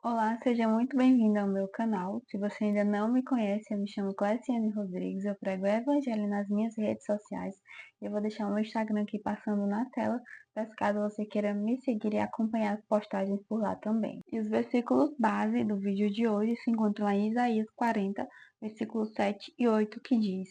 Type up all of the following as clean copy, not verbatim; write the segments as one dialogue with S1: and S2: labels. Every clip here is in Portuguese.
S1: Olá, seja muito bem-vindo ao meu canal. Se você ainda não me conhece, eu me chamo Cleciane Rodrigues, eu prego o Evangelho nas minhas redes sociais. Eu vou deixar o meu Instagram aqui passando na tela, caso você queira me seguir e acompanhar as postagens por lá também. E os versículos base do vídeo de hoje se encontram lá em Isaías 40, versículos 7 e 8, que diz: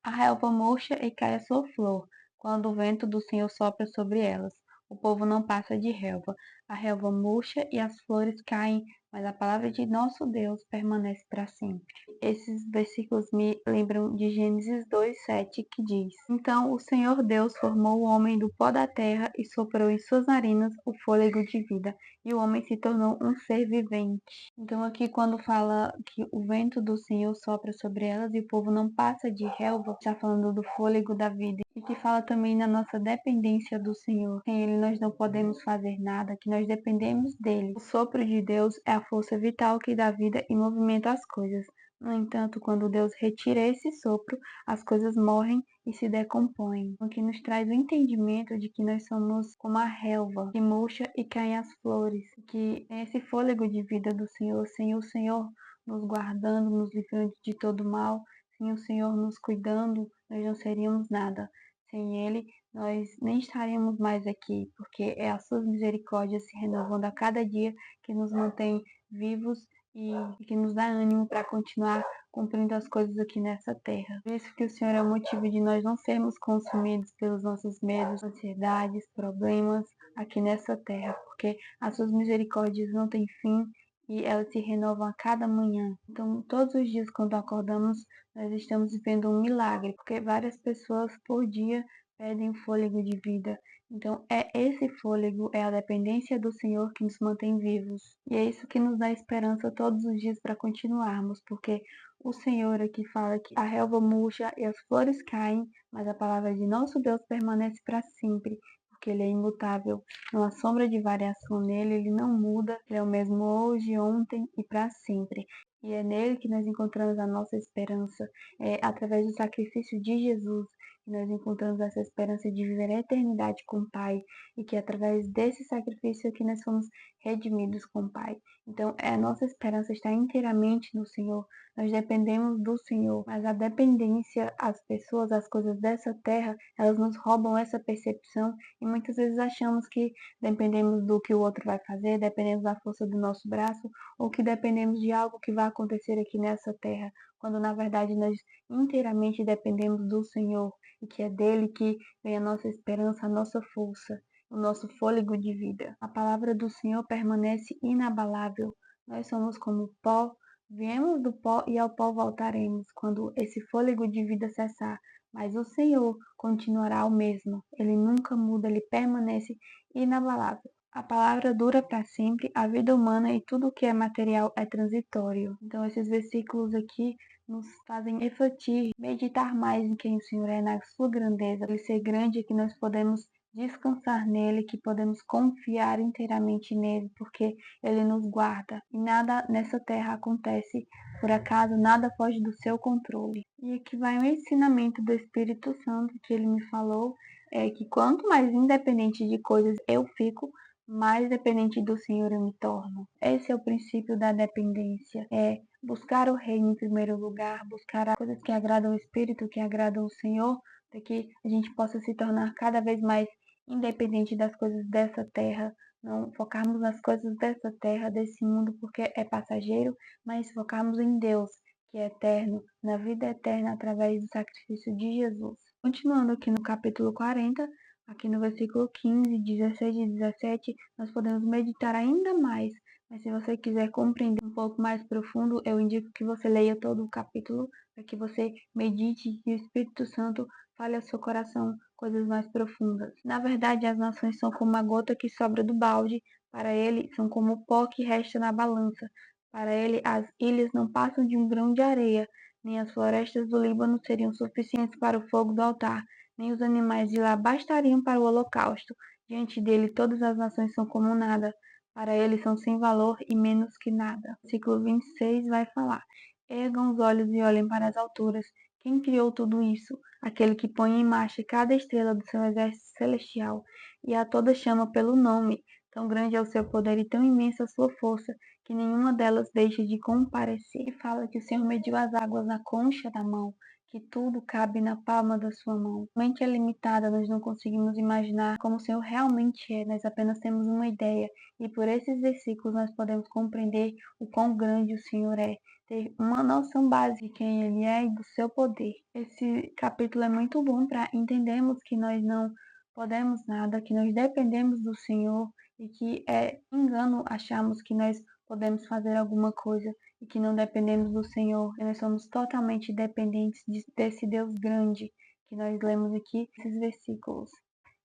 S1: A relva murcha e cai a sua flor, quando o vento do Senhor sopra sobre elas. O povo não passa de relva. A relva murcha e as flores caem, mas a palavra de nosso Deus permanece para sempre. Esses versículos me lembram de Gênesis 2:7, que diz: Então o Senhor Deus formou o homem do pó da terra e soprou em suas narinas o fôlego de vida, e o homem se tornou um ser vivente. Então aqui quando fala que o vento do Senhor sopra sobre elas e o povo não passa de relva, está falando do fôlego da vida. E que fala também na nossa dependência do Senhor. Sem Ele nós não podemos fazer nada, que nós dependemos dele. O sopro de Deus é a força vital que dá vida e movimenta às coisas. No entanto, quando Deus retira esse sopro, as coisas morrem e se decompõem, o que nos traz o entendimento de que nós somos como a relva que murcha e caem as flores, que é esse fôlego de vida do Senhor, sem o Senhor nos guardando, nos livrando de todo mal, sem o Senhor nos cuidando, nós não seríamos nada. Sem Ele, nós nem estaríamos mais aqui, porque é as suas misericórdias se renovando a cada dia que nos mantém vivos e que nos dá ânimo para continuar cumprindo as coisas aqui nessa terra. Por isso que o Senhor é o motivo de nós não sermos consumidos pelos nossos medos, ansiedades, problemas aqui nessa terra, porque as suas misericórdias não têm fim e elas se renovam a cada manhã. Então, todos os dias quando acordamos, nós estamos vivendo um milagre, porque várias pessoas por dia perdem o fôlego de vida. Então, é esse fôlego, é a dependência do Senhor que nos mantém vivos. E é isso que nos dá esperança todos os dias para continuarmos, porque o Senhor aqui fala que a relva murcha e as flores caem, mas a palavra de nosso Deus permanece para sempre, porque Ele é imutável. Não há sombra de variação nele, Ele não muda, Ele é o mesmo hoje, ontem e para sempre. E é nele que nós encontramos a nossa esperança, é através do sacrifício de Jesus que nós encontramos essa esperança de viver a eternidade com o Pai, e que através desse sacrifício é que nós somos redimidos com o Pai. Então, a nossa esperança está inteiramente no Senhor. Nós dependemos do Senhor, mas a dependência, as pessoas, as coisas dessa terra, elas nos roubam essa percepção e muitas vezes achamos que dependemos do que o outro vai fazer, dependemos da força do nosso braço ou que dependemos de algo que vai acontecer aqui nessa terra, quando na verdade nós inteiramente dependemos do Senhor e que é dele que vem a nossa esperança, a nossa força, o nosso fôlego de vida. A palavra do Senhor permanece inabalável. Nós somos como pó, viemos do pó e ao pó voltaremos quando esse fôlego de vida cessar. Mas o Senhor continuará o mesmo. Ele nunca muda, ele permanece inabalável. A palavra dura para sempre, a vida humana e tudo o que é material é transitório. Então, esses versículos aqui nos fazem refletir, meditar mais em quem o Senhor é, na sua grandeza, ele ser grande, que nós podemos descansar nele, que podemos confiar inteiramente nele, porque ele nos guarda e nada nessa terra acontece por acaso, nada foge do seu controle. E aqui vai o ensinamento do Espírito Santo que ele me falou, é que quanto mais independente de coisas eu fico, mais dependente do Senhor eu me torno. Esse é o princípio da dependência, é buscar o reino em primeiro lugar, buscar as coisas que agradam o Espírito, que agradam o Senhor, para que a gente possa se tornar cada vez mais independente das coisas dessa terra, não focarmos nas coisas dessa terra, desse mundo, porque é passageiro, mas focarmos em Deus, que é eterno, na vida eterna, através do sacrifício de Jesus. Continuando aqui no capítulo 40, aqui no versículo 15, 16 e 17, nós podemos meditar ainda mais, mas se você quiser compreender um pouco mais profundo, eu indico que você leia todo o capítulo, para que você medite e o Espírito Santo fale ao seu coração coisas mais profundas. Na verdade, as nações são como a gota que sobra do balde, para ele são como o pó que resta na balança. Para ele, as ilhas não passam de um grão de areia, nem as florestas do Líbano seriam suficientes para o fogo do altar, nem os animais de lá bastariam para o holocausto. Diante dele, todas as nações são como nada. Para ele são sem valor e menos que nada. Versículo 26 vai falar: Ergam os olhos e olhem para as alturas. Quem criou tudo isso? Aquele que põe em marcha cada estrela do seu exército celestial e a toda chama pelo nome. Tão grande é o seu poder e tão imensa a sua força, que nenhuma delas deixe de comparecer. E fala que o Senhor mediu as águas na concha da mão, que tudo cabe na palma da sua mão. A mente é limitada, nós não conseguimos imaginar como o Senhor realmente é, nós apenas temos uma ideia, e por esses versículos nós podemos compreender o quão grande o Senhor é, ter uma noção básica de quem Ele é e do seu poder. Esse capítulo é muito bom para entendermos que nós não podemos nada, que nós dependemos do Senhor e que é engano acharmos que nós podemos fazer alguma coisa e que não dependemos do Senhor, que nós somos totalmente dependentes desse Deus grande que nós lemos aqui nesses versículos.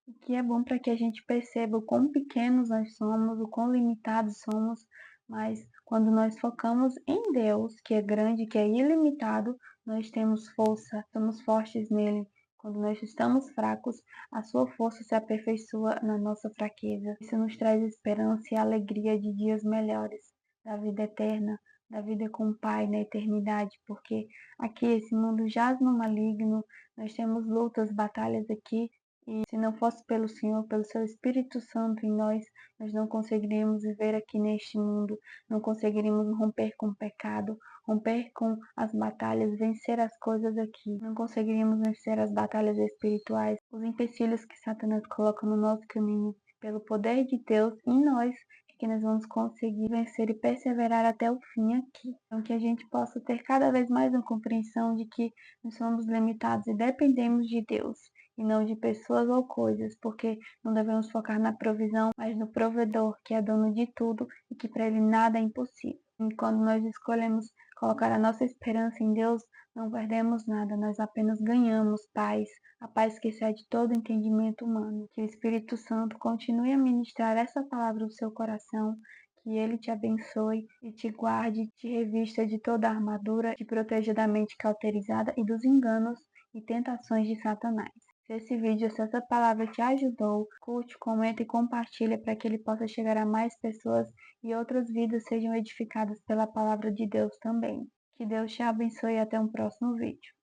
S1: O que é bom para que a gente perceba o quão pequenos nós somos, o quão limitados somos, mas quando nós focamos em Deus, que é grande, que é ilimitado, nós temos força, somos fortes nele. Quando nós estamos fracos, a sua força se aperfeiçoa na nossa fraqueza. Isso nos traz esperança e alegria de dias melhores, da vida eterna, da vida com o Pai na eternidade, porque aqui esse mundo jaz no maligno, nós temos lutas, batalhas aqui, e se não fosse pelo Senhor, pelo seu Espírito Santo em nós, nós não conseguiríamos viver aqui neste mundo, não conseguiríamos romper com o pecado, romper com as batalhas, vencer as coisas aqui, não conseguiríamos vencer as batalhas espirituais, os empecilhos que Satanás coloca no nosso caminho. Pelo poder de Deus em nós, que nós vamos conseguir vencer e perseverar até o fim aqui. Então, que a gente possa ter cada vez mais uma compreensão de que nós somos limitados e dependemos de Deus e não de pessoas ou coisas, porque não devemos focar na provisão, mas no provedor, que é dono de tudo e que para ele nada é impossível. E quando nós escolhemos colocar a nossa esperança em Deus, não perdemos nada, nós apenas ganhamos paz, a paz que excede todo entendimento humano. Que o Espírito Santo continue a ministrar essa palavra no seu coração, que ele te abençoe e te guarde, te revista de toda a armadura, te proteja da mente cauterizada e dos enganos e tentações de Satanás. Se esse vídeo, se essa palavra te ajudou, curte, comenta e compartilha para que ele possa chegar a mais pessoas e outras vidas sejam edificadas pela palavra de Deus também. Que Deus te abençoe e até um próximo vídeo.